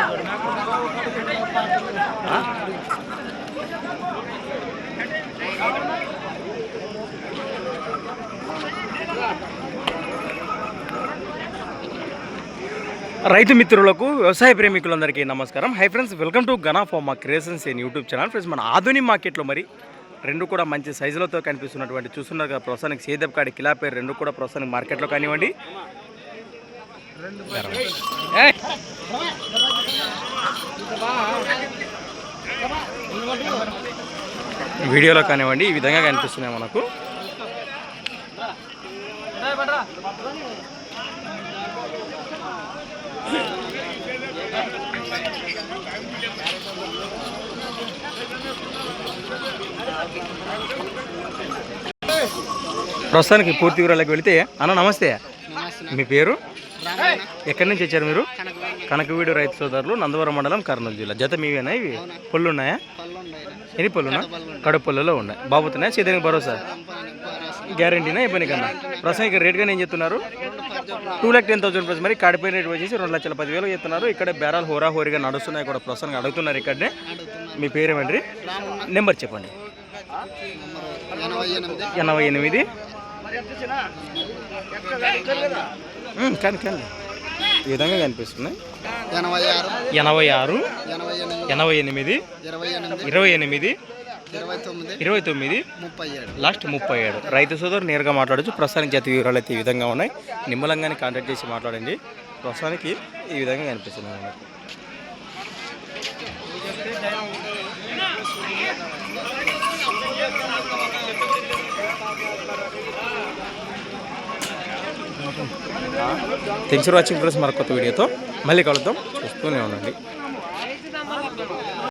రైతు మిత్రులకు వ్యవసాయ ప్రేమికులందరికీ నమస్కారం. Hi friends, welcome to Gana pharma creations in YouTube channel. Friends, మన ఆధునిక మార్కెట్లో మరి రెండు కూడా మంచి సైజులతో కనిపిస్తున్నటువంటి చూస్తున్నారు కదా, ప్రస్తుతానికి సేదప్ కాడి కిలా పేరు రెండు కూడా ప్రస్తుతానికి మార్కెట్లో కానివ్వండి, వీడియోలో కానివ్వండి ఈ విధంగా కనిపిస్తున్నాయి మనకు. ప్రస్తుతానికి పూర్తి వివరాలకు వెళితే, అన్న నమస్తే, మీ పేరు, ఎక్కడి నుంచి వచ్చారు మీరు? కనకవీడు రైతు సోదరులు, నందవరం మండలం, కర్నూలు జిల్లా. జత మీవేనా? ఇవి పళ్ళు ఉన్నాయా? ఎన్ని పళ్ళున్నా? కడుపు పళ్ళులో ఉన్నాయి. బాబుతున్నాయా? చేదానికి భరోసా గ్యారంటీనా? ఇబ్బంది కన్నా ప్రస్తుతానికి రేట్గా నేను చెప్తున్నారు 2,10,000 రూపీస్. మరి కాడిపోయిన రేట్ వచ్చేసి 2,10,000 చెప్తున్నారు. ఇక్కడ బేరాలు హోరాహోరీగా నడుస్తున్నాయి కూడా, ప్రస్తుతానికి అడుగుతున్నారు ఇక్కడనే. మీ పేరేమండి? నెంబర్ చెప్పండి. 88 కానీ ఈ విధంగా కనిపిస్తున్నాయి. 86 88 28 29 లాస్ట్ 37. రైతు సోదరు నేరుగా మాట్లాడచ్చు. ప్రస్తుతానికి జత వివరాలు అయితే ఈ విధంగా ఉన్నాయి. నిమ్మలంగానే కాంటాక్ట్ చేసి మాట్లాడండి. ప్రస్తుతానికి ఈ విధంగా కనిపిస్తున్నాయి మనకు. Thanks for watching friends. మరొక కొత్త వీడియోతో మళ్ళీ కలుద్దాం. చూస్తూనే ఉండండి.